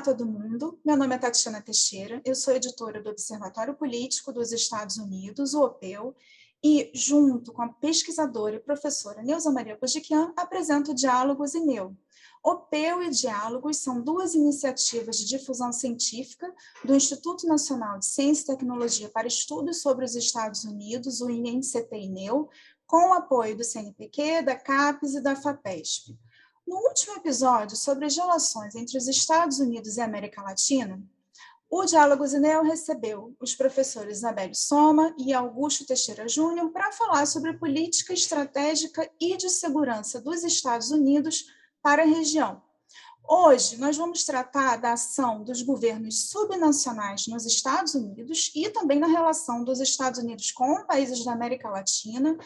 Olá, todo mundo. Meu nome é Tatiana Teixeira, eu sou editora do Observatório Político dos Estados Unidos, o OPEU, e, junto com a pesquisadora e professora Neuza Maria Bojiquian, apresento Diálogos INEU. OPEU e Diálogos são duas iniciativas de difusão científica do Instituto Nacional de Ciência e Tecnologia para Estudos sobre os Estados Unidos, o INCT-INEU, com o apoio do CNPq, da CAPES e da FAPESP. No último episódio sobre as relações entre os Estados Unidos e a América Latina, o Diálogos INEU recebeu os professores Isabelle Soma e Augusto Teixeira Júnior para falar sobre a política estratégica e de segurança dos Estados Unidos para a região. Hoje, nós vamos tratar da ação dos governos subnacionais nos Estados Unidos e também na relação dos Estados Unidos com países da América Latina.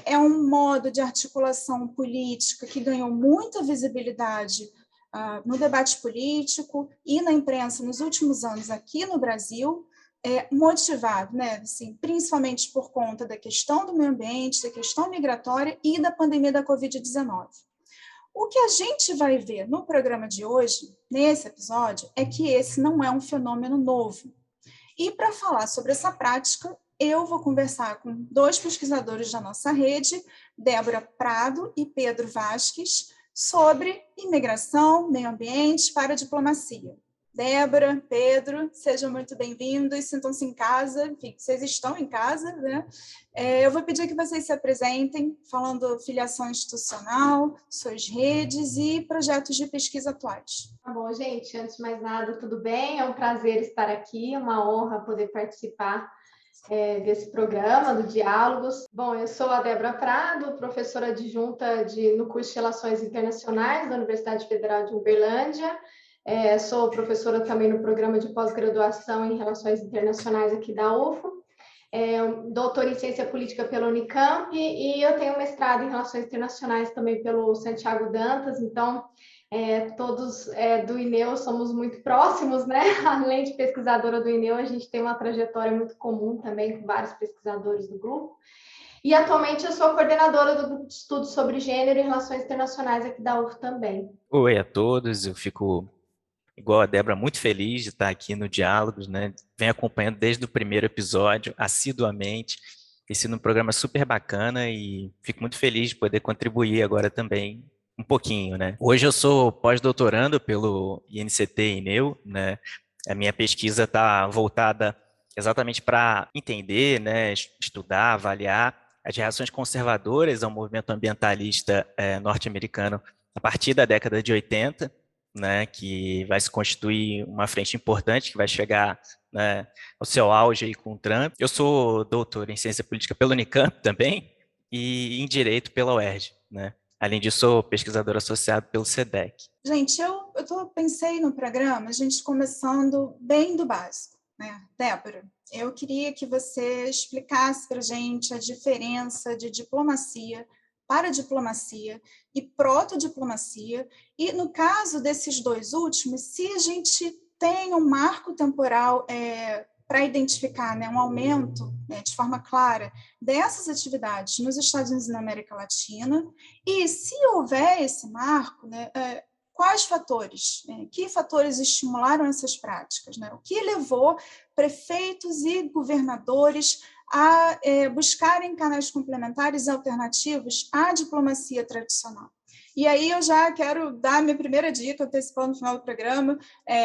É um modo de articulação política que ganhou muita visibilidade no debate político e na imprensa nos últimos anos aqui no Brasil, motivado, né, assim, principalmente por conta da questão do meio ambiente, da questão migratória e da pandemia da Covid-19. O que a gente vai ver no programa de hoje, nesse episódio, é que esse não é um fenômeno novo. E para falar sobre essa prática, eu vou conversar com dois pesquisadores da nossa rede, Débora Prado e Pedro Vasques, sobre imigração, meio ambiente para a diplomacia. Débora, Pedro, sejam muito bem-vindos, sintam-se em casa, enfim, vocês estão em casa, né? Eu vou pedir que vocês se apresentem, falando filiação institucional, suas redes e projetos de pesquisa atuais. Tá bom, gente, antes de mais nada, tudo bem? É um prazer estar aqui, uma honra poder participar desse programa, do Diálogos. Bom, eu sou a Débora Prado, professora adjunta no curso de Relações Internacionais da Universidade Federal de Uberlândia. Sou professora também no programa de pós-graduação em Relações Internacionais aqui da UFO. Doutora em Ciência Política pela Unicamp e eu tenho mestrado em Relações Internacionais também pelo Santiago Dantas, então todos do INEU somos muito próximos, né? Além de pesquisadora do INEU, a gente tem uma trajetória muito comum também com vários pesquisadores do grupo. E atualmente eu sou coordenadora do grupo de estudos sobre gênero e relações internacionais aqui da UF também. Oi a todos, eu fico, igual a Débora, muito feliz de estar aqui no Diálogos, né? Venho acompanhando desde o primeiro episódio, assiduamente. Tem sido um programa super bacana e fico muito feliz de poder contribuir agora também um pouquinho, né? Hoje eu sou pós-doutorando pelo INCT-INEU, né? A minha pesquisa está voltada exatamente para entender, né, estudar, avaliar as reações conservadoras ao movimento ambientalista norte-americano a partir da década de 80, né, que vai se constituir uma frente importante, que vai chegar, né, ao seu auge aí com o Trump. Eu sou doutor em Ciência Política pela Unicamp também e em Direito pela UERJ, né? Além disso, sou pesquisador associado pelo SEDEC. Gente, pensei no programa, a gente começando bem do básico, né? Débora, eu queria que você explicasse para a gente a diferença de diplomacia, paradiplomacia e protodiplomacia, e no caso desses dois últimos, se a gente tem um marco temporal para identificar, né, um aumento, né, de forma clara dessas atividades nos Estados Unidos e na América Latina, e se houver esse marco, né, quais fatores, que fatores estimularam essas práticas, né? O que levou prefeitos e governadores a buscarem canais complementares e alternativos à diplomacia tradicional. E aí eu já quero dar minha primeira dica, antecipando no final do programa,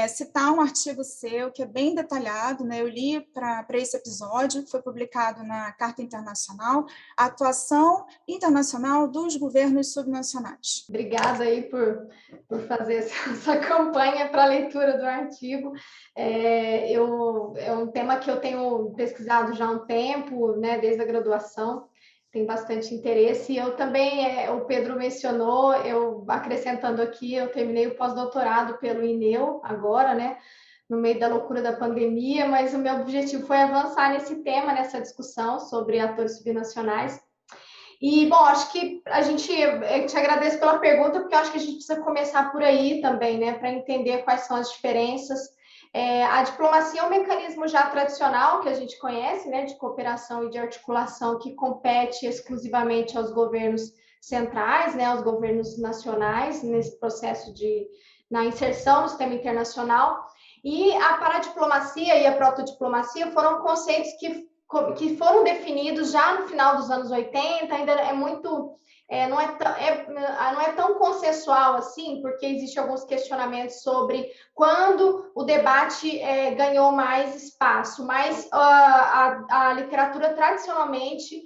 citar um artigo seu que é bem detalhado, né? Eu li para esse episódio, que foi publicado na Carta Internacional, a atuação internacional dos governos subnacionais. Obrigada aí por fazer essa campanha para a leitura do artigo. É um tema que eu tenho pesquisado já há um tempo, né, desde a graduação. Tem bastante interesse. Eu também, o Pedro mencionou, eu acrescentando aqui, eu terminei o pós-doutorado pelo INEU agora, né, no meio da loucura da pandemia, mas o meu objetivo foi avançar nesse tema, nessa discussão sobre atores subnacionais. E, bom, acho que eu te agradeço pela pergunta, porque eu acho que a gente precisa começar por aí também, né, para entender quais são as diferenças. A diplomacia é um mecanismo já tradicional que a gente conhece, né, de cooperação e de articulação que compete exclusivamente aos governos centrais, né, aos governos nacionais nesse processo de na inserção no sistema internacional. E a paradiplomacia e a protodiplomacia foram conceitos que foram definidos já no final dos anos 80, ainda é muito... não é tão consensual assim, porque existem alguns questionamentos sobre quando o debate ganhou mais espaço, mas a literatura tradicionalmente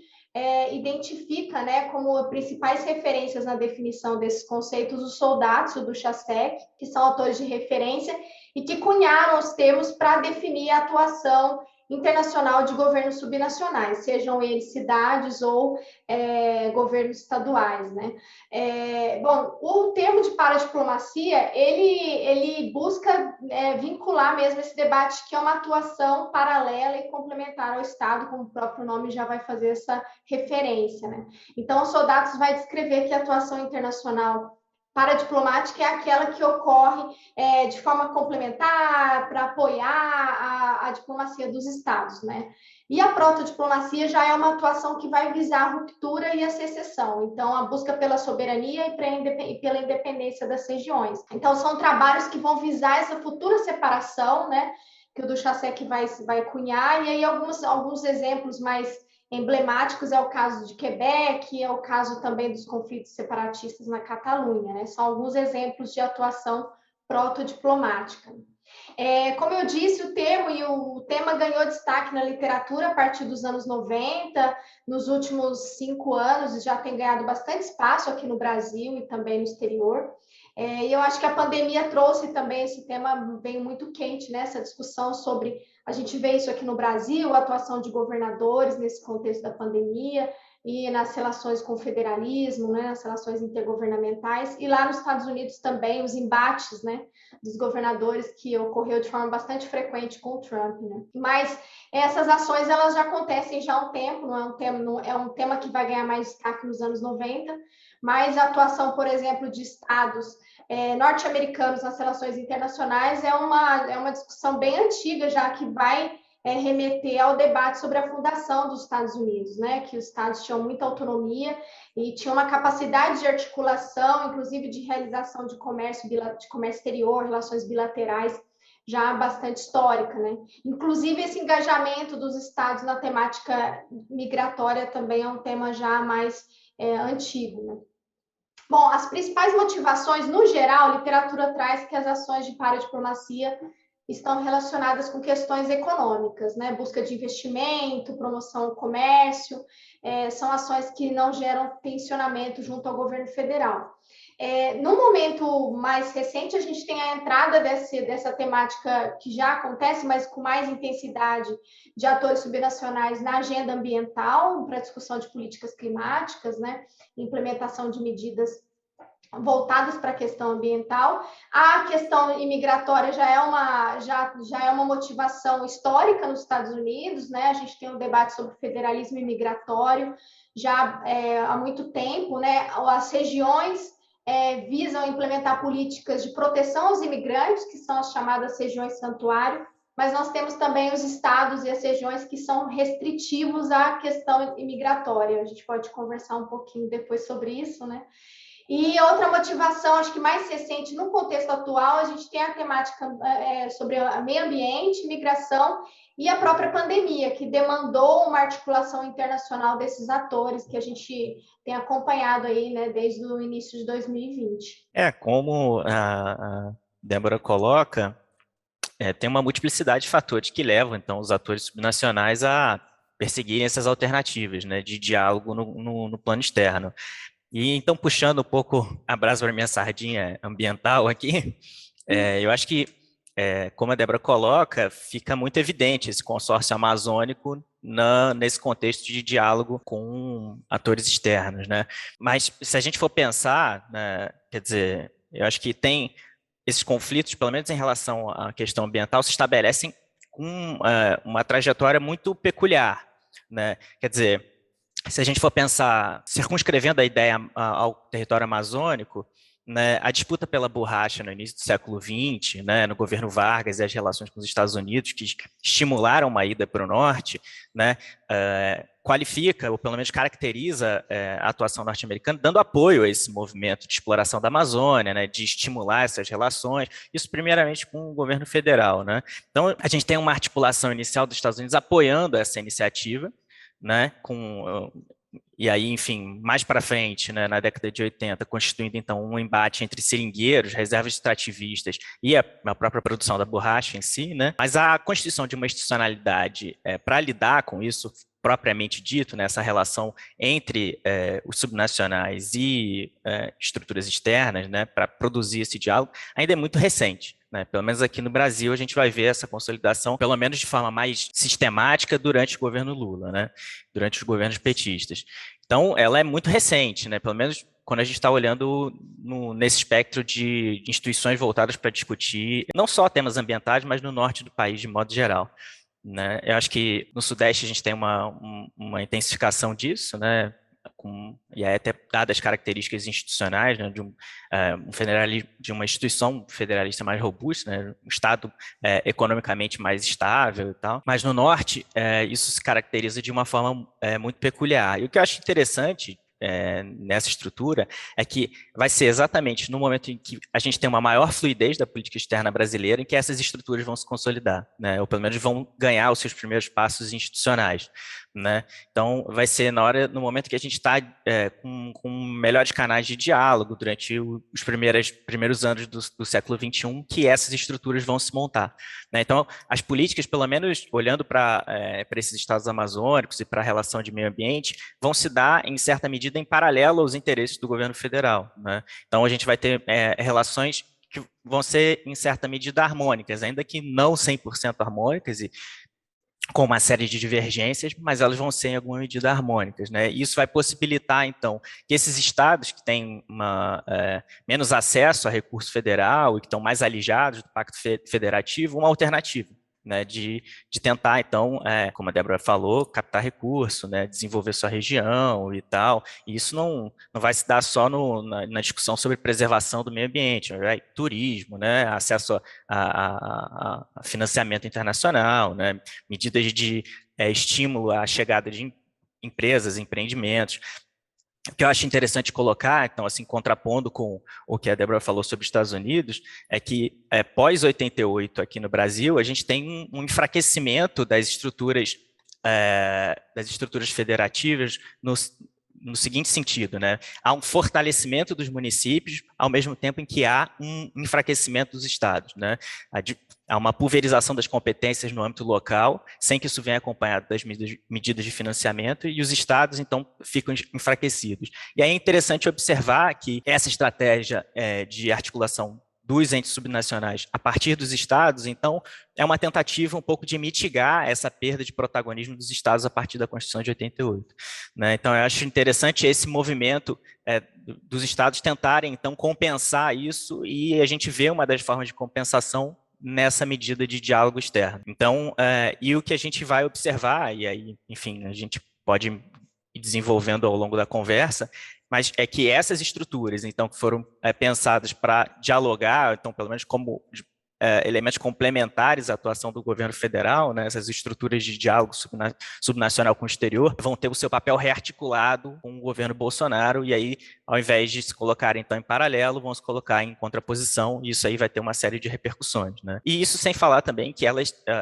identifica, né, como principais referências na definição desses conceitos os Soldatio do Chasek, que são autores de referência e que cunharam os termos para definir a atuação internacional de governos subnacionais, sejam eles cidades ou governos estaduais, né? Bom, o termo de paradiplomacia, ele busca vincular mesmo esse debate que é uma atuação paralela e complementar ao Estado, como o próprio nome já vai fazer essa referência, né? Então, o Soldatos vai descrever que a atuação internacional paradiplomática é aquela que ocorre de forma complementar para apoiar a diplomacia dos Estados, né? E a protodiplomacia já é uma atuação que vai visar a ruptura e a secessão, então a busca pela soberania e pela independência das regiões. Então são trabalhos que vão visar essa futura separação, né? Que o Duchasek vai cunhar, e aí alguns exemplos mais emblemáticos é o caso de Quebec, é o caso também dos conflitos separatistas na Catalunha, né? São alguns exemplos de atuação protodiplomática. Como eu disse, o termo e o tema ganhou destaque na literatura a partir dos anos 90, nos últimos 5 anos já tem ganhado bastante espaço aqui no Brasil e também no exterior. E eu acho que a pandemia trouxe também esse tema, veio muito quente nessa discussão sobre, a gente vê isso aqui no Brasil, a atuação de governadores nesse contexto da pandemia e nas relações com o federalismo, né, nas relações intergovernamentais, e lá nos Estados Unidos também, os embates, né, dos governadores que ocorreu de forma bastante frequente com o Trump, né? Mas essas ações, elas já acontecem já há um tempo, não é um tema que vai ganhar mais destaque nos anos 90, mas a atuação, por exemplo, de estados norte-americanos nas relações internacionais é uma discussão bem antiga já, que vai remeter ao debate sobre a fundação dos Estados Unidos, né? Que os estados tinham muita autonomia e tinham uma capacidade de articulação, inclusive de realização de comércio exterior, relações bilaterais, já bastante histórica, né? Inclusive, esse engajamento dos estados na temática migratória também é um tema já mais antigo, né? Bom, as principais motivações, no geral, a literatura traz que as ações de paradiplomacia estão relacionadas com questões econômicas, né? Busca de investimento, promoção ao comércio, são ações que não geram tensionamento junto ao governo federal. No momento mais recente, a gente tem a entrada dessa temática que já acontece, mas com mais intensidade, de atores subnacionais na agenda ambiental, para discussão de políticas climáticas, né? Implementação de medidas voltadas para a questão ambiental. A questão imigratória já é uma motivação histórica nos Estados Unidos, né? A gente tem um debate sobre federalismo imigratório já há muito tempo, né? As regiões visam implementar políticas de proteção aos imigrantes, que são as chamadas regiões santuário, mas nós temos também os estados e as regiões que são restritivos à questão imigratória. A gente pode conversar um pouquinho depois sobre isso, né? E outra motivação, acho que mais recente, no contexto atual, a gente tem a temática sobre o meio ambiente, migração e a própria pandemia, que demandou uma articulação internacional desses atores que a gente tem acompanhado aí, né, desde o início de 2020. Como a Débora coloca, tem uma multiplicidade de fatores que levam, então, os atores subnacionais a perseguirem essas alternativas, né, de diálogo no plano externo. E então, puxando um pouco a brasa para minha sardinha ambiental aqui, eu acho que, como a Débora coloca, fica muito evidente esse consórcio amazônico nesse contexto de diálogo com atores externos, né? Mas se a gente for pensar, né, quer dizer, eu acho que tem esses conflitos, pelo menos em relação à questão ambiental, se estabelecem com uma trajetória muito peculiar, né? Quer dizer, se a gente for pensar, circunscrevendo a ideia ao território amazônico, né, a disputa pela borracha no início do século XX, né, no governo Vargas e as relações com os Estados Unidos, que estimularam uma ida para o norte, né, qualifica, ou pelo menos caracteriza a atuação norte-americana, dando apoio a esse movimento de exploração da Amazônia, né, de estimular essas relações, isso primeiramente com o governo federal, né? Então, a gente tem uma articulação inicial dos Estados Unidos apoiando essa iniciativa, né, e aí, enfim, mais para frente, né, na década de 80, constituindo então um embate entre seringueiros, reservas extrativistas e a própria produção da borracha em si, né? Mas a constituição de uma institucionalidade para lidar com isso propriamente dito, né, essa relação entre os subnacionais e estruturas externas, né, para produzir esse diálogo, ainda é muito recente. Né? Pelo menos aqui no Brasil, a gente vai ver essa consolidação, pelo menos de forma mais sistemática, durante o governo Lula, né? Durante os governos petistas. Então, ela é muito recente, né? Pelo menos quando a gente está olhando nesse espectro de instituições voltadas para discutir não só temas ambientais, mas no norte do país, de modo geral. Né? Eu acho que no Sudeste a gente tem uma intensificação disso, né? E aí até dadas as características institucionais, né, de uma instituição federalista mais robusta, né, um Estado economicamente mais estável e tal. Mas no Norte, isso se caracteriza de uma forma muito peculiar. E o que eu acho interessante nessa estrutura é que vai ser exatamente no momento em que a gente tem uma maior fluidez da política externa brasileira em que essas estruturas vão se consolidar, né? Ou pelo menos vão ganhar os seus primeiros passos institucionais, né? Então, vai ser no momento que a gente está com melhores canais de diálogo durante os primeiros anos do século XXI que essas estruturas vão se montar, né? Então, as políticas, pelo menos olhando para esses estados amazônicos e para a relação de meio ambiente, vão se dar, em certa medida, em paralelo aos interesses do governo federal, né? Então, a gente vai ter relações que vão ser, em certa medida, harmônicas, ainda que não 100% harmônicas, e com uma série de divergências, mas elas vão ser em alguma medida harmônicas, né? Isso vai possibilitar, então, que esses estados que têm menos acesso a recurso federal e que estão mais alijados do Pacto Federativo, uma alternativa, né, de tentar, então, como a Débora falou, captar recurso, né, desenvolver sua região e tal. E isso não vai se dar só na discussão sobre preservação do meio ambiente, né, turismo, né, acesso a financiamento internacional, né, medidas de estímulo à chegada de empresas, empreendimentos. O que eu acho interessante colocar, então, assim, contrapondo com o que a Débora falou sobre os Estados Unidos, é que pós-88 aqui no Brasil, a gente tem um enfraquecimento das estruturas federativas no seguinte sentido, né? Há um fortalecimento dos municípios, ao mesmo tempo em que há um enfraquecimento dos estados, né? Há uma pulverização das competências no âmbito local, sem que isso venha acompanhado das medidas de financiamento, e os estados, então, ficam enfraquecidos. E aí é interessante observar que essa estratégia de articulação dos entes subnacionais a partir dos estados, então, é uma tentativa um pouco de mitigar essa perda de protagonismo dos estados a partir da Constituição de 88. Né? Então, eu acho interessante esse movimento dos estados tentarem, então, compensar isso, e a gente vê uma das formas de compensação nessa medida de diálogo externo. Então, e o que a gente vai observar, e aí, enfim, a gente pode ir desenvolvendo ao longo da conversa, mas é que essas estruturas, então, que foram pensadas para dialogar, então, pelo menos como elementos complementares à atuação do governo federal, né, essas estruturas de diálogo subnacional com o exterior, vão ter o seu papel rearticulado com o governo Bolsonaro, e aí, ao invés de se colocarem, então, em paralelo, vão se colocar em contraposição, e isso aí vai ter uma série de repercussões. Né? E isso sem falar também que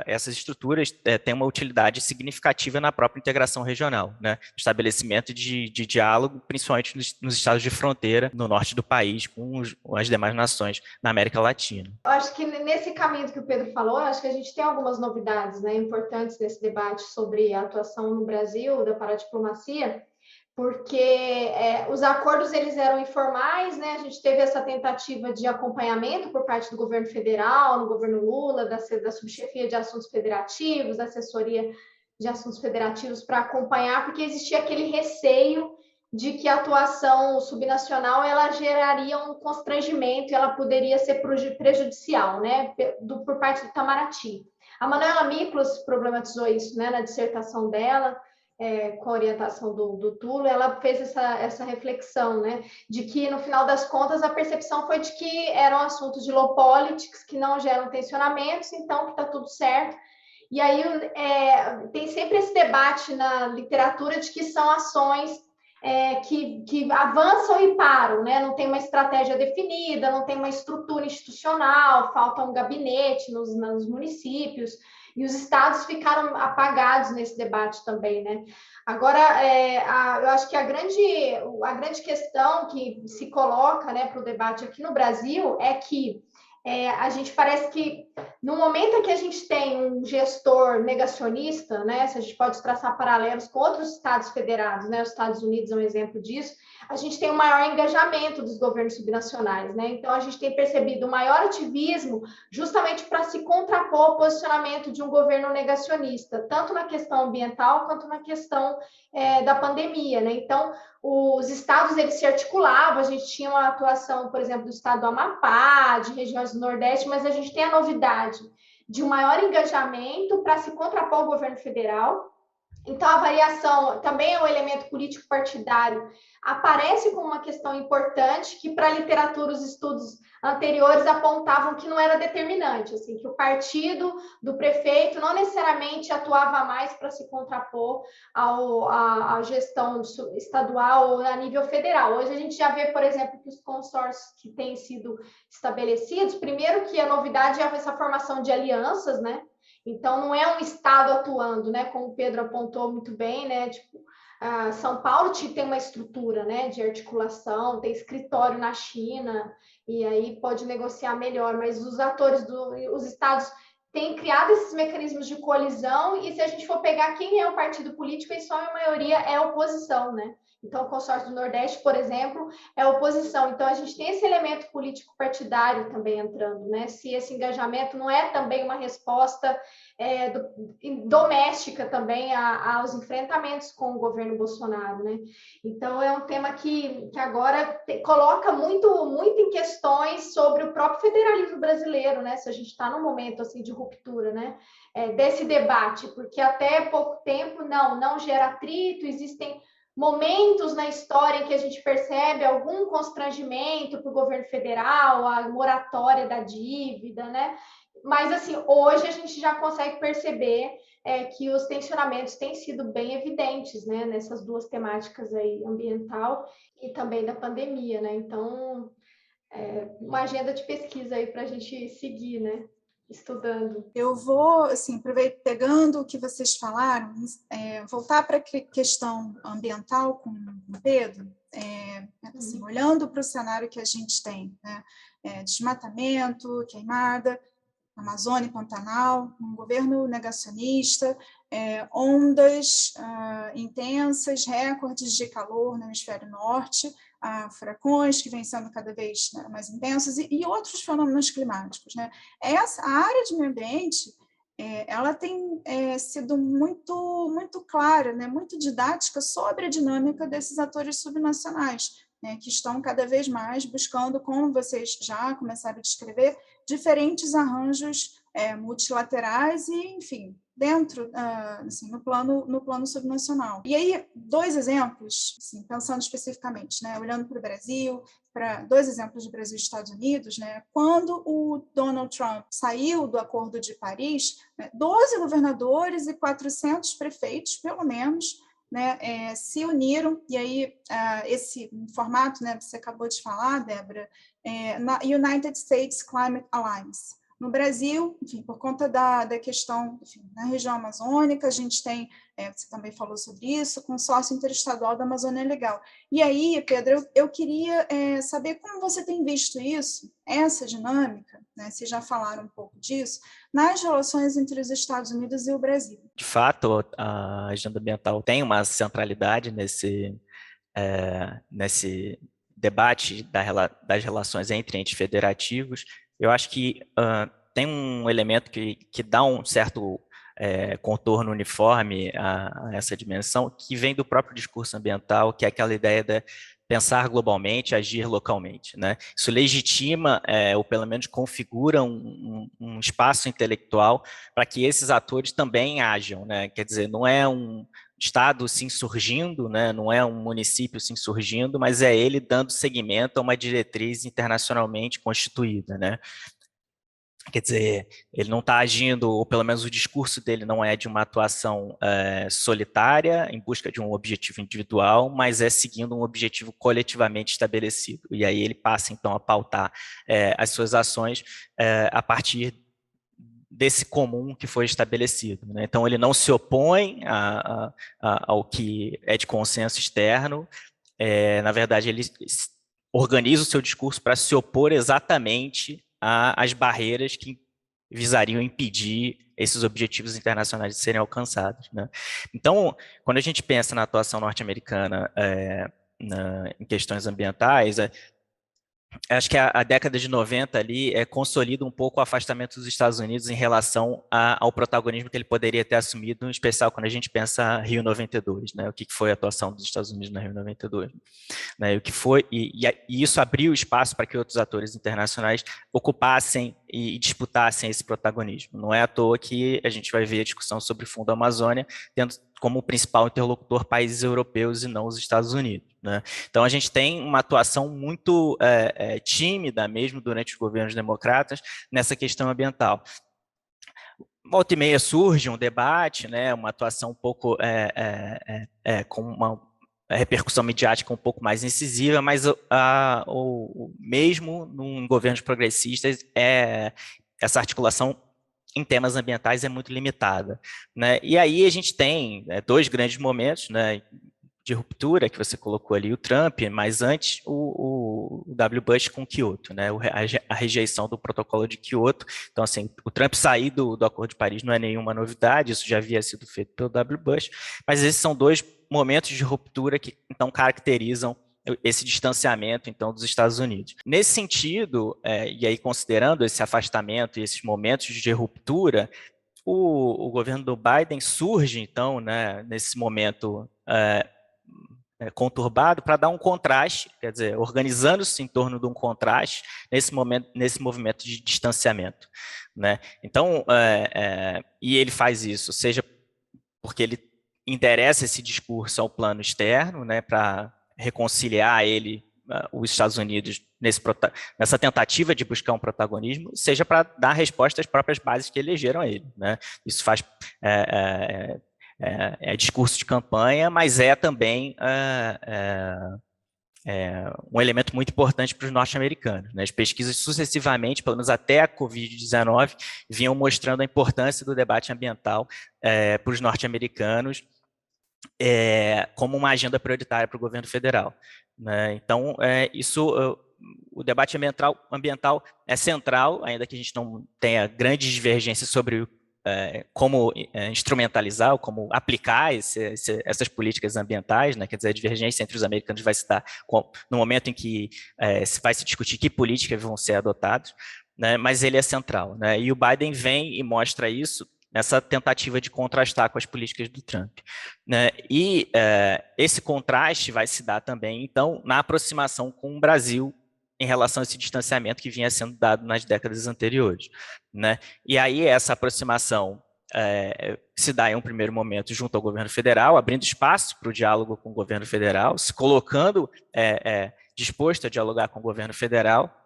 essas estruturas têm uma utilidade significativa na própria integração regional, né? Estabelecimento de diálogo, principalmente nos estados de fronteira, no norte do país, com as demais nações na América Latina. Eu acho que nesse caminho que o Pedro falou, acho que a gente tem algumas novidades, né, importantes nesse debate sobre a atuação no Brasil da paradiplomacia, porque os acordos eles eram informais, né? A gente teve essa tentativa de acompanhamento por parte do governo federal, no governo Lula, da subchefia de assuntos federativos, da assessoria de assuntos federativos para acompanhar, porque existia aquele receio de que a atuação subnacional ela geraria um constrangimento, ela poderia ser prejudicial, né, por parte do Itamaraty. A Manuela Miklos problematizou isso, né, na dissertação dela, com a orientação do Túlio, ela fez essa reflexão, né, de que, no final das contas, a percepção foi de que eram assuntos de low politics, que não geram tensionamentos, então que está tudo certo. E aí tem sempre esse debate na literatura de que são ações que avançam e param, né? Não tem uma estratégia definida, não tem uma estrutura institucional, falta um gabinete nos municípios, e os estados ficaram apagados nesse debate também, né? Agora, eu acho que a grande questão que se coloca, né, para o debate aqui no Brasil é que a gente parece que no momento em que a gente tem um gestor negacionista, né, se a gente pode traçar paralelos com outros estados federados, né, os Estados Unidos é um exemplo disso, a gente tem um maior engajamento dos governos subnacionais, né? Então a gente tem percebido um maior ativismo justamente para se contrapor ao posicionamento de um governo negacionista, tanto na questão ambiental quanto na questão da pandemia, né? Então os estados eles se articulavam, a gente tinha uma atuação, por exemplo, do estado do Amapá, de regiões do Nordeste, mas a gente tem a novidade de um maior engajamento para se contrapor ao governo federal. Então, a variação também é um elemento político partidário, aparece como uma questão importante que para a literatura os estudos anteriores apontavam que não era determinante, assim, que o partido do prefeito não necessariamente atuava mais para se contrapor à gestão estadual ou a nível federal. Hoje a gente já vê, por exemplo, que os consórcios que têm sido estabelecidos, primeiro que a novidade é essa formação de alianças, né? Então, não é um Estado atuando, né? Como o Pedro apontou muito bem, né? Tipo, São Paulo tem uma estrutura, né? De articulação, tem escritório na China, e aí pode negociar melhor, mas os estados têm criado esses mecanismos de coalizão, e se a gente for pegar quem é o partido político, em sua maioria é a oposição, né? Então, o consórcio do Nordeste, por exemplo, é oposição. Então, a gente tem esse elemento político partidário também entrando, né? Se esse engajamento não é também uma resposta doméstica também aos enfrentamentos com o governo Bolsonaro, né? Então, é um tema que agora coloca muito em questões sobre o próprio federalismo brasileiro, né? Se a gente está num momento assim de ruptura, né? Desse debate, porque até pouco tempo não gera atrito, existem momentos na história em que a gente percebe algum constrangimento para o governo federal, a moratória da dívida, né? Mas, assim, hoje a gente já consegue perceber que os tensionamentos têm sido bem evidentes, né? Nessas duas temáticas aí, ambiental e também da pandemia, né? Então, uma agenda de pesquisa aí para a gente seguir, né? Estudando. Eu vou, assim, pegando o que vocês falaram, voltar para a questão ambiental com o Pedro, assim, olhando para o cenário que a gente tem, né? Desmatamento, queimada, Amazônia e Pantanal, um governo negacionista, ondas intensas, recordes de calor no hemisfério norte, furacões que vêm sendo cada vez, né, mais intensos e outros fenômenos climáticos, né? A área de meio ambiente ela tem sido muito clara, né, muito didática sobre a dinâmica desses atores subnacionais, né, que estão cada vez mais buscando, como vocês já começaram a descrever, diferentes arranjos multilaterais e, enfim, dentro, assim, no plano subnacional. E aí, dois exemplos, assim, pensando especificamente, né, olhando para o Brasil, para dois exemplos de Brasil e Estados Unidos, né, quando o Donald Trump saiu do Acordo de Paris, né, 12 governadores e 400 prefeitos, pelo menos, né, se uniram, e aí esse formato, né, você acabou de falar, Débora, na United States Climate Alliance. No Brasil, enfim, por conta da questão, enfim, na região amazônica, a gente tem, você também falou sobre isso, consórcio interestadual da Amazônia Legal. E aí, Pedro, eu queria saber como você tem visto isso, essa dinâmica, né, vocês já falaram um pouco disso, nas relações entre os Estados Unidos e o Brasil. De fato, a agenda ambiental tem uma centralidade nesse debate das relações entre entes federativos. Eu acho que tem um elemento que dá um certo contorno uniforme a essa dimensão, que vem do próprio discurso ambiental, que é aquela ideia de pensar globalmente, agir localmente, né? Isso legitima, ou pelo menos configura um espaço intelectual para que esses atores também ajam, né? Quer dizer, não é um Estado se insurgindo, né? Não é um município se insurgindo, mas é ele dando seguimento a uma diretriz internacionalmente constituída, né? Quer dizer, ele não está agindo, ou pelo menos o discurso dele não é de uma atuação solitária, em busca de um objetivo individual, mas é seguindo um objetivo coletivamente estabelecido. E aí ele passa, então, a pautar as suas ações a partir desse comum que foi estabelecido, né? Então, ele não se opõe ao que é de consenso externo, na verdade, ele organiza o seu discurso para se opor exatamente às barreiras que visariam impedir esses objetivos internacionais de serem alcançados, né? Então, quando a gente pensa na atuação norte-americana em questões ambientais, acho que a década de 90 ali consolida um pouco o afastamento dos Estados Unidos em relação ao protagonismo que ele poderia ter assumido, em especial quando a gente pensa Rio 92, né? O que foi a atuação dos Estados Unidos na Rio 92, né? O que foi, e isso abriu espaço para que outros atores internacionais ocupassem e disputassem esse protagonismo. Não é à toa que a gente vai ver a discussão sobre o Fundo Amazônia tendo como principal interlocutor países europeus e não os Estados Unidos, né? Então, a gente tem uma atuação muito tímida mesmo durante os governos democratas nessa questão ambiental. Volta e meia surge um debate, né, uma atuação um pouco com uma repercussão midiática um pouco mais incisiva, mas mesmo em governos progressistas, essa articulação em temas ambientais é muito limitada, né? E aí a gente tem dois grandes momentos, né, de ruptura que você colocou ali, o Trump, mas antes o W. Bush com Kyoto, né, a rejeição do protocolo de Kyoto. Então, assim, o Trump sair do Acordo de Paris não é nenhuma novidade, isso já havia sido feito pelo W. Bush, mas esses são dois momentos de ruptura que, então, caracterizam esse distanciamento, então, dos Estados Unidos. Nesse sentido, e aí considerando esse afastamento e esses momentos de ruptura, o governo do Biden surge, então, né, nesse momento conturbado para dar um contraste, quer dizer, organizando-se em torno de um contraste nesse movimento de distanciamento, né? Então, e ele faz isso, seja porque ele endereça esse discurso ao plano externo, né, para reconciliar os Estados Unidos nessa tentativa de buscar um protagonismo, seja para dar resposta às próprias bases que elegeram ele, né? Isso faz discurso de campanha, mas é também um elemento muito importante para os norte-americanos, né? As pesquisas sucessivamente, pelo menos até a Covid-19, vinham mostrando a importância do debate ambiental para os norte-americanos como uma agenda prioritária para o governo federal, né? Então, o debate ambiental é central, ainda que a gente não tenha grandes divergências sobre como instrumentalizar, ou como aplicar essas políticas ambientais, né? Quer dizer, a divergência entre os americanos vai se dar no momento em que vai se discutir que políticas vão ser adotadas, né? Mas ele é central, né? E o Biden vem e mostra isso nessa tentativa de contrastar com as políticas do Trump, né? E esse contraste vai se dar também, então, na aproximação com o Brasil em relação a esse distanciamento que vinha sendo dado nas décadas anteriores, né? E aí essa aproximação se dá em um primeiro momento junto ao governo federal, abrindo espaço para o diálogo com o governo federal, se colocando disposto a dialogar com o governo federal,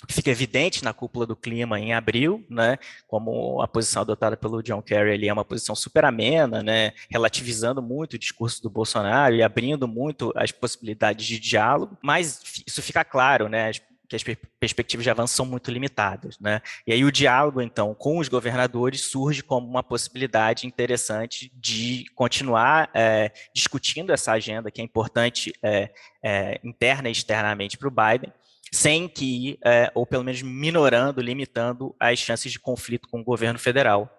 que fica evidente na cúpula do clima em abril, né, como a posição adotada pelo John Kerry ali é uma posição super amena, né, relativizando muito o discurso do Bolsonaro e abrindo muito as possibilidades de diálogo, mas isso fica claro, né, que as perspectivas de avanço são muito limitadas, né? E aí o diálogo, então, com os governadores surge como uma possibilidade interessante de continuar discutindo essa agenda que é importante interna e externamente para o Biden, sem que, ou pelo menos minorando, limitando as chances de conflito com o governo federal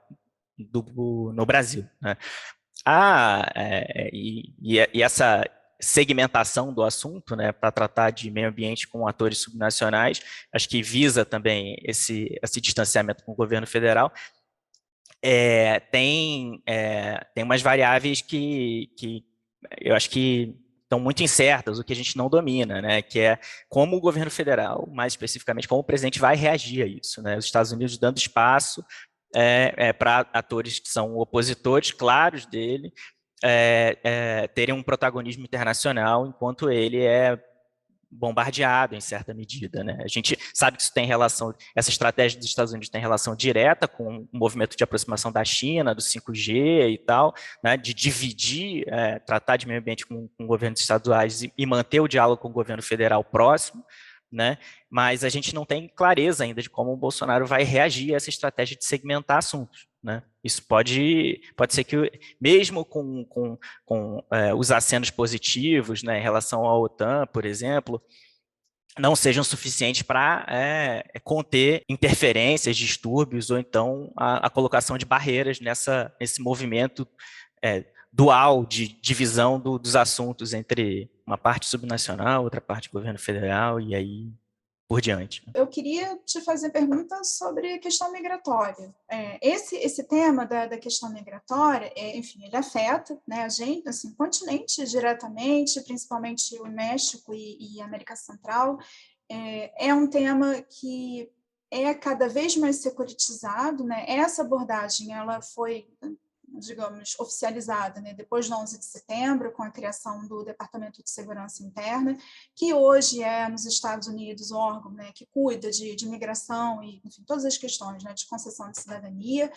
no Brasil, né? E essa segmentação do assunto, né, para tratar de meio ambiente com atores subnacionais, acho que visa também esse distanciamento com o governo federal, tem umas variáveis que eu acho que estão muito incertas, o que a gente não domina, né, que é como o governo federal, mais especificamente, como o presidente vai reagir a isso, né, os Estados Unidos dando espaço para atores que são opositores claros dele terem um protagonismo internacional, enquanto ele bombardeado em certa medida, né? A gente sabe que isso tem relação, essa estratégia dos Estados Unidos tem relação direta com o movimento de aproximação da China, do 5G e tal, né? De dividir, tratar de meio ambiente com governos estaduais e manter o diálogo com o governo federal próximo, né? Mas a gente não tem clareza ainda de como o Bolsonaro vai reagir a essa estratégia de segmentar assuntos, né? Isso pode ser que, mesmo com os acenos positivos, né, em relação à OTAN, por exemplo, não sejam suficientes para conter interferências, distúrbios, ou então a colocação de barreiras nesse movimento dual de divisão dos assuntos entre uma parte subnacional, outra parte do governo federal, e aí por diante. Eu queria te fazer perguntas sobre a questão migratória. Esse tema da questão migratória, enfim, ele afeta, né, a gente, assim, o continente diretamente, principalmente o México e a América Central. É um tema que é cada vez mais securitizado, né? Essa abordagem ela foi, digamos, oficializada, né, depois do 11 de setembro, com a criação do Departamento de Segurança Interna, que hoje é, nos Estados Unidos, o órgão, né, que cuida de imigração e, enfim, todas as questões, né, de concessão de cidadania.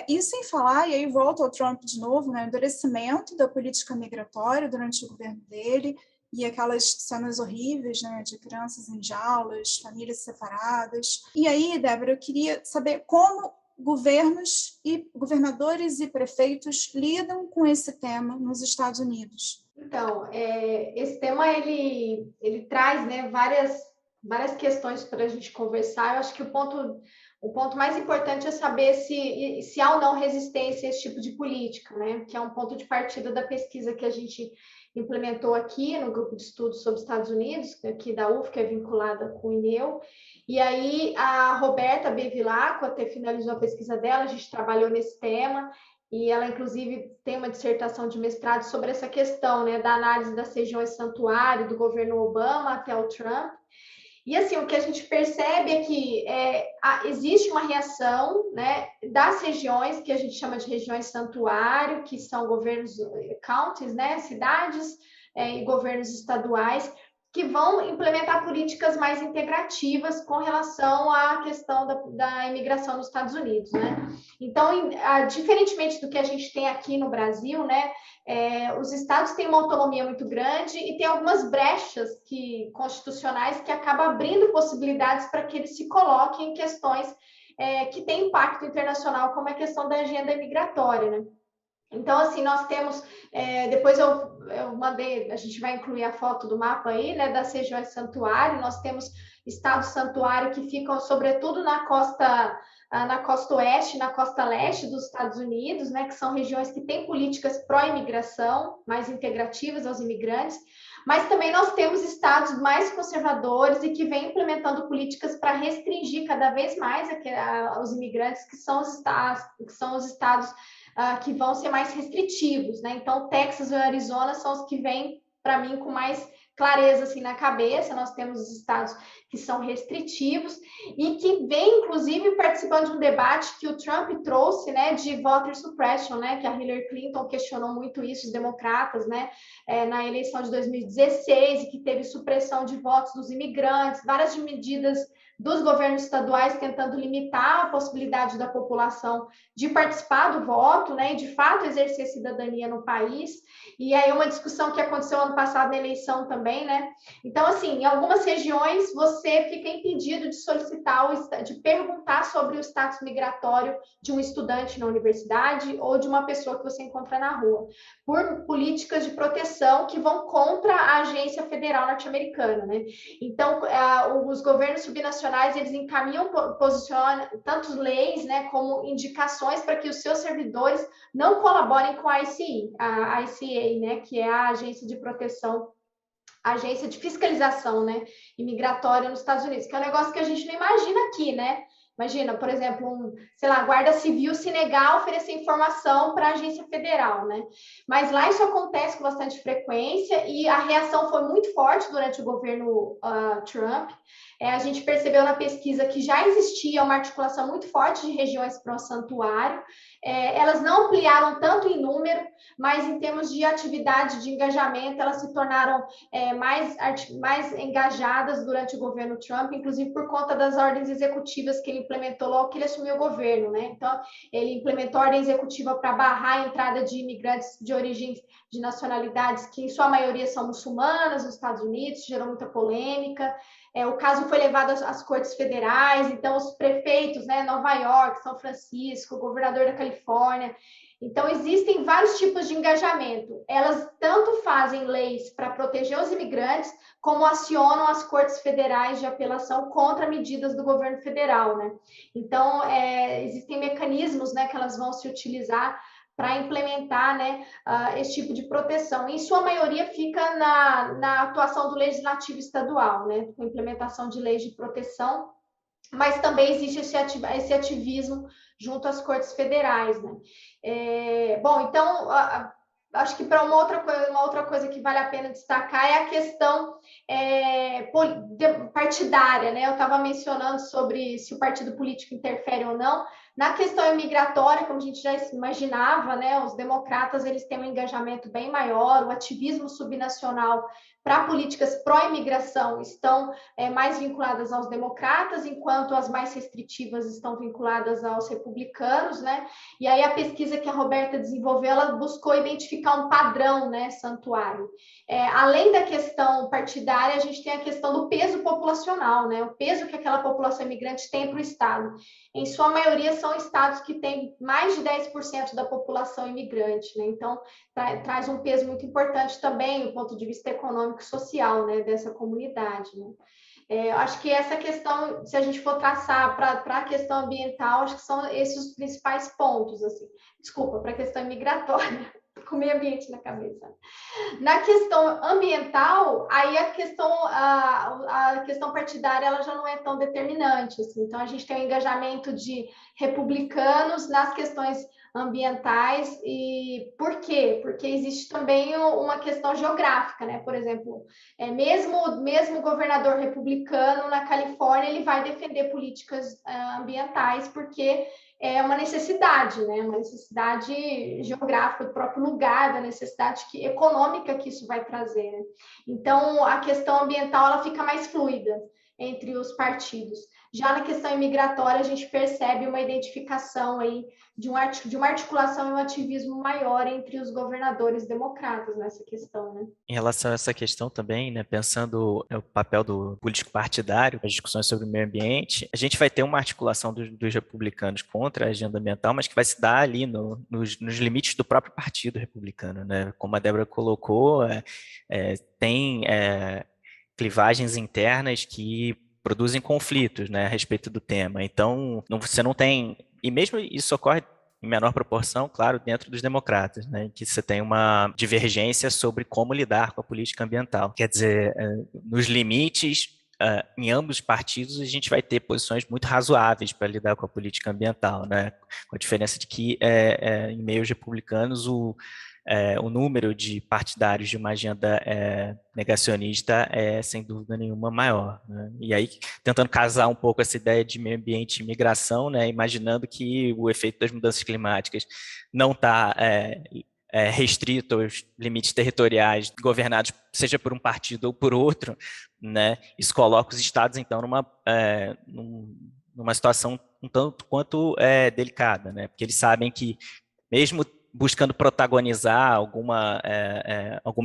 E sem falar, e aí volto ao Trump de novo, né, endurecimento da política migratória durante o governo dele, e aquelas cenas horríveis, né, de crianças em jaulas, famílias separadas. E aí, Débora, eu queria saber como governos e governadores e prefeitos lidam com esse tema nos Estados Unidos. Então, esse tema ele traz, né, várias questões para a gente conversar. Eu acho que o ponto mais importante é saber se há ou não resistência a esse tipo de política, né? Que é um ponto de partida da pesquisa que a gente implementou aqui no grupo de estudos sobre Estados Unidos, aqui da UF, que é vinculada com o INEU. E aí a Roberta Bevilacqua até finalizou a pesquisa dela, a gente trabalhou nesse tema, e ela, inclusive, tem uma dissertação de mestrado sobre essa questão, né, da análise das regiões santuário do governo Obama até o Trump. E, assim, o que a gente percebe é que existe uma reação, né, das regiões, que a gente chama de regiões santuário, que são governos, counties, né, cidades e governos estaduais, que vão implementar políticas mais integrativas com relação à questão da imigração nos Estados Unidos, né? Então, diferentemente do que a gente tem aqui no Brasil, né, os estados têm uma autonomia muito grande e tem algumas brechas constitucionais que acabam abrindo possibilidades para que eles se coloquem em questões que têm impacto internacional, como a questão da agenda migratória, né? Então, assim, nós temos, depois eu mandei, a gente vai incluir a foto do mapa aí, né, das regiões santuário. Nós temos estados santuário que ficam, sobretudo, na costa oeste, na costa leste dos Estados Unidos, né, que são regiões que têm políticas pró-imigração, mais integrativas aos imigrantes, mas também nós temos estados mais conservadores e que vêm implementando políticas para restringir cada vez mais os imigrantes, que são os estados que vão ser mais restritivos, né? Então, Texas e Arizona são os que vêm, para mim, com mais clareza assim na cabeça. Nós temos os estados que são restritivos e que vem, inclusive, participando de um debate que o Trump trouxe, né, de voter suppression, né, que a Hillary Clinton questionou muito isso, os democratas, né, na eleição de 2016, e que teve supressão de votos dos imigrantes, várias medidas dos governos estaduais tentando limitar a possibilidade da população de participar do voto, né, e de fato exercer cidadania no país. E aí uma discussão que aconteceu ano passado na eleição também, né? Então, assim, em algumas regiões você fica impedido de solicitar, de perguntar sobre o status migratório de um estudante na universidade ou de uma pessoa que você encontra na rua, por políticas de proteção que vão contra a agência federal norte-americana, né? Então, os governos subnacionais, eles encaminham, posicionam tanto leis, né, como indicações para que os seus servidores não colaborem com a ICA, né, que é a agência de proteção, a agência de fiscalização, né, imigratória nos Estados Unidos, que é um negócio que a gente não imagina aqui, né? Imagina, por exemplo, sei lá, Guarda Civil se negar a oferecer informação para a agência federal, né? Mas lá isso acontece com bastante frequência e a reação foi muito forte durante o governo Trump. A gente percebeu na pesquisa que já existia uma articulação muito forte de regiões pró-santuário. Elas não ampliaram tanto em número, mas em termos de atividade, de engajamento, elas se tornaram mais engajadas durante o governo Trump, inclusive por conta das ordens executivas que ele implementou logo que ele assumiu o governo, né? Então, ele implementou ordem executiva para barrar a entrada de imigrantes de origens, de nacionalidades que, em sua maioria, são muçulmanas nos Estados Unidos, gerou muita polêmica. O caso foi levado às cortes federais, então os prefeitos, né, Nova York, São Francisco, o governador da Califórnia. Então, existem vários tipos de engajamento. Elas tanto fazem leis para proteger os imigrantes, como acionam as cortes federais de apelação contra medidas do governo federal, né? Então, existem mecanismos, né, que elas vão se utilizar para implementar, né, esse tipo de proteção. Em sua maioria, fica na atuação do legislativo estadual, né, com implementação de leis de proteção, mas também existe esse ativismo junto às cortes federais, né? Bom, então, acho que para uma outra coisa que vale a pena destacar é a questão partidária, né? Eu estava mencionando sobre se o partido político interfere ou não. Na questão imigratória, como a gente já imaginava, né, os democratas eles têm um engajamento bem maior, o ativismo subnacional para políticas pró-imigração estão mais vinculadas aos democratas, enquanto as mais restritivas estão vinculadas aos republicanos, né? E aí a pesquisa que a Roberta desenvolveu, ela buscou identificar um padrão, né, santuário. Além da questão partidária, a gente tem a questão do peso populacional, né? O peso que aquela população imigrante tem para o Estado. Em sua maioria, são estados que têm mais de 10% da população imigrante, né? Então, traz um peso muito importante também do ponto de vista econômico e social, né, dessa comunidade, né? Acho que essa questão, se a gente for traçar para a questão ambiental, acho que são esses os principais pontos, assim. Desculpa, para a questão migratória, com o meio ambiente na cabeça. Na questão ambiental, aí a questão partidária ela já não é tão determinante, assim. Então, a gente tem um engajamento de republicanos nas questões ambientais. E por quê? Porque existe também uma questão geográfica, né? Por exemplo, mesmo o governador republicano na Califórnia, ele vai defender políticas ambientais porque é uma necessidade, né? Uma necessidade geográfica do próprio lugar, da necessidade econômica que isso vai trazer, né? Então, a questão ambiental ela fica mais fluida entre os partidos. Já na questão imigratória, a gente percebe uma identificação aí de uma articulação e um ativismo maior entre os governadores democratas nessa questão, né? Em relação a essa questão também, né, pensando o papel do político partidário, as discussões sobre o meio ambiente, a gente vai ter uma articulação dos republicanos contra a agenda ambiental, mas que vai se dar ali nos limites do próprio partido republicano, né? Como a Débora colocou, tem clivagens internas que produzem conflitos, né, a respeito do tema. Então, você não tem... E mesmo isso ocorre em menor proporção, claro, dentro dos democratas, né, que você tem uma divergência sobre como lidar com a política ambiental. Quer dizer, nos limites, em ambos os partidos, a gente vai ter posições muito razoáveis para lidar com a política ambiental, né, com a diferença de que, em meios republicanos, o número de partidários de uma agenda negacionista é, sem dúvida nenhuma, maior, né? E aí, tentando casar um pouco essa ideia de meio ambiente e migração, né, imaginando que o efeito das mudanças climáticas não está restrito aos limites territoriais governados, seja por um partido ou por outro, né, isso coloca os estados, então, numa situação um tanto quanto delicada, né, porque eles sabem que, mesmo buscando protagonizar alguma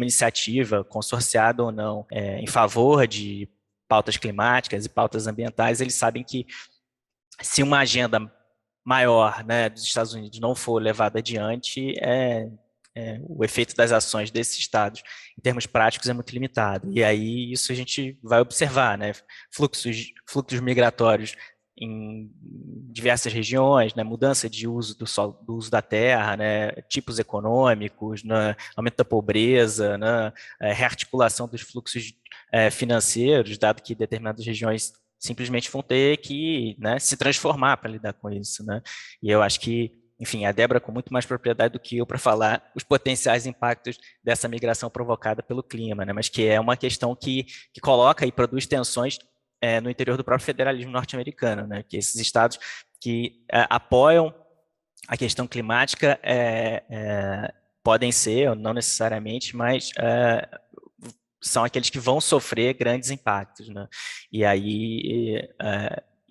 iniciativa, consorciada ou não, em favor de pautas climáticas e pautas ambientais, eles sabem que se uma agenda maior, né, dos Estados Unidos não for levada adiante, o efeito das ações desses estados, em termos práticos, é muito limitado. E aí isso a gente vai observar, né, fluxos migratórios em diversas regiões, né, mudança de uso do solo, do uso da terra, né, tipos econômicos, né, aumento da pobreza, né, rearticulação dos fluxos financeiros, dado que determinadas regiões simplesmente vão ter que, né, se transformar para lidar com isso, né? E eu acho que, enfim, a Débora com muito mais propriedade do que eu para falar os potenciais impactos dessa migração provocada pelo clima, né? Mas que é uma questão que coloca e produz tensões no interior do próprio federalismo norte-americano, né? Que esses estados que apoiam a questão climática podem ser, ou não necessariamente, mas são aqueles que vão sofrer grandes impactos, né? E aí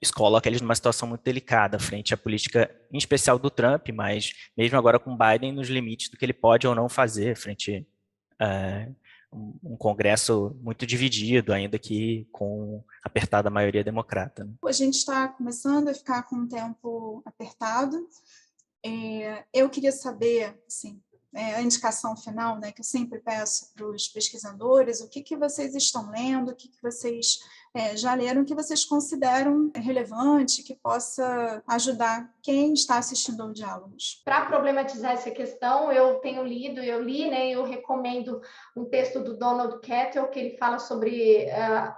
isso coloca eles numa situação muito delicada frente à política, em especial do Trump, mas mesmo agora com Biden nos limites do que ele pode ou não fazer frente a um Congresso muito dividido, ainda que com apertada maioria democrata, né? A gente está começando a ficar com um tempo apertado. Eu queria saber, assim, a indicação final, né, que eu sempre peço para os pesquisadores, o que vocês estão lendo, o que vocês já leram, o que vocês consideram relevante, que possa ajudar quem está assistindo ao Diálogos. Para problematizar essa questão, eu li, né, eu recomendo um texto do Donald Kettle, que ele fala sobre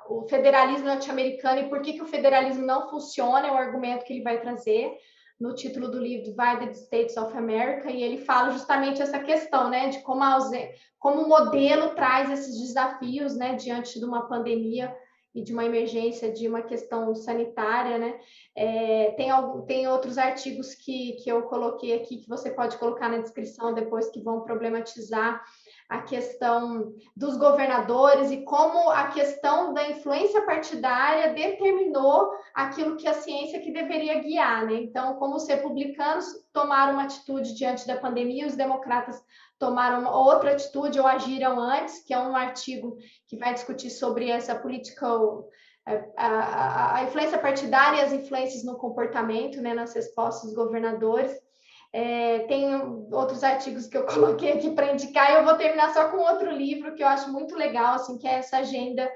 o federalismo norte-americano e por que o federalismo não funciona, é o argumento que ele vai trazer no título do livro Divided States of America, e ele fala justamente essa questão, né, de como o modelo traz esses desafios, né, diante de uma pandemia e de uma emergência, de uma questão sanitária, né? Tem outros artigos que eu coloquei aqui, que você pode colocar na descrição depois, que vão problematizar a questão dos governadores e como a questão da influência partidária determinou aquilo que a ciência que deveria guiar, né? Então, como os republicanos tomaram uma atitude diante da pandemia, os democratas tomaram outra atitude ou agiram antes, que é um artigo que vai discutir sobre essa a influência partidária e as influências no comportamento, né, nas respostas dos governadores. Tem outros artigos que eu coloquei aqui para indicar, e eu vou terminar só com outro livro que eu acho muito legal, assim, que é essa agenda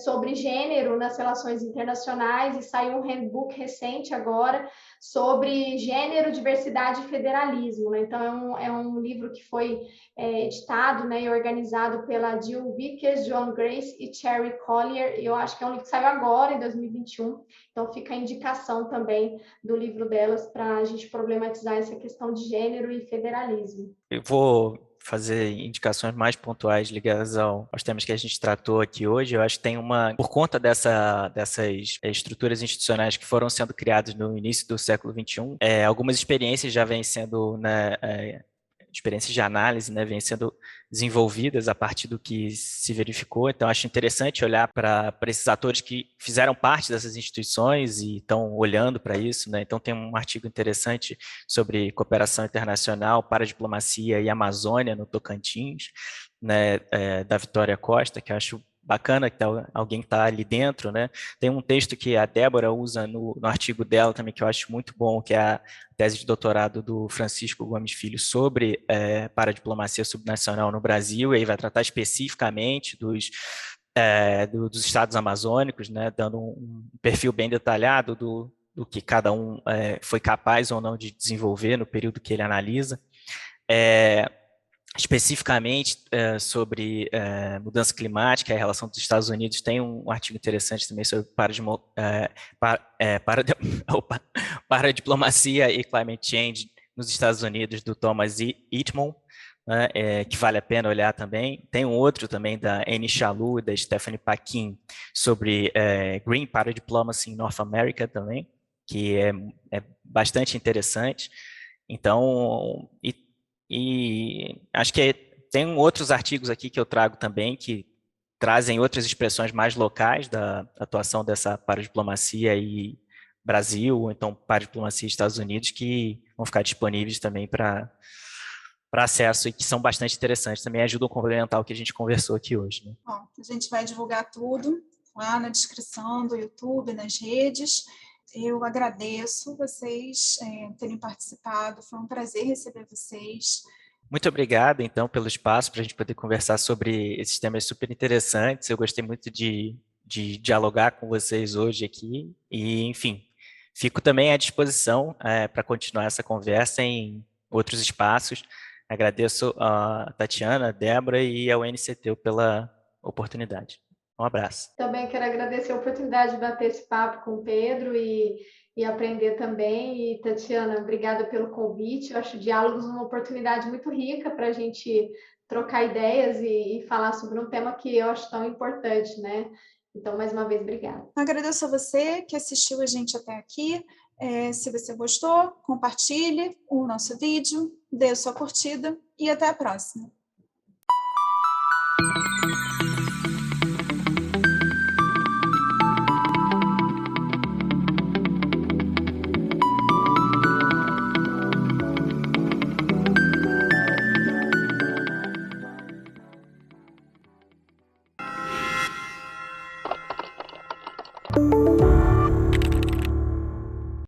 sobre gênero nas relações internacionais, e saiu um handbook recente agora sobre gênero, diversidade e federalismo, né? Então é um livro que foi editado, né, e organizado pela Jill Vickers, John Grace e Cherry Collier, e eu acho que é um livro que saiu agora, em 2021, então fica a indicação também do livro delas para a gente problematizar essa questão de gênero e federalismo. Eu vou fazer indicações mais pontuais ligadas aos temas que a gente tratou aqui hoje. Eu acho que tem por conta dessas estruturas institucionais que foram sendo criadas no início do século XXI, algumas experiências já vêm sendo, né, experiências de análise, né, vêm sendo desenvolvidas a partir do que se verificou. Então, acho interessante olhar para esses atores que fizeram parte dessas instituições e estão olhando para isso, né? Então, tem um artigo interessante sobre cooperação internacional para a diplomacia e Amazônia no Tocantins, né, da Vitória Costa, que eu acho bacana que alguém está ali dentro, né? Tem um texto que a Débora usa no artigo dela também, que eu acho muito bom, que é a tese de doutorado do Francisco Gomes Filho sobre paradiplomacia subnacional no Brasil, e aí vai tratar especificamente dos estados amazônicos, né? Dando um perfil bem detalhado do que cada um foi capaz ou não de desenvolver no período que ele analisa. Especificamente sobre mudança climática e a relação dos Estados Unidos, tem um artigo interessante também sobre paradiplomacia e climate change nos Estados Unidos, do Thomas Eatmon, né, que vale a pena olhar também. Tem um outro também da Annie Chalou e da Stephanie Paquin sobre Green Paradiplomacy in North America também, que é bastante interessante. Então, e acho que tem outros artigos aqui que eu trago também que trazem outras expressões mais locais da atuação dessa paradiplomacia e Brasil, ou então paradiplomacia e Estados Unidos, que vão ficar disponíveis também para acesso e que são bastante interessantes, também ajudam a complementar o que a gente conversou aqui hoje, né? Bom, a gente vai divulgar tudo lá na descrição do YouTube, nas redes. Eu agradeço vocês terem participado, foi um prazer receber vocês. Muito obrigado, então, pelo espaço para a gente poder conversar sobre esses temas super interessantes. Eu gostei muito de dialogar com vocês hoje aqui e, enfim, fico também à disposição para continuar essa conversa em outros espaços. Agradeço a Tatiana, a Débora e ao NCT pela oportunidade. Um abraço. Também quero agradecer a oportunidade de bater esse papo com o Pedro e aprender também. E, Tatiana, obrigada pelo convite. Eu acho Diálogos uma oportunidade muito rica para a gente trocar ideias e falar sobre um tema que eu acho tão importante, né? Então, mais uma vez, obrigada. Agradeço a você que assistiu a gente até aqui. Se você gostou, compartilhe o nosso vídeo, dê a sua curtida e até a próxima.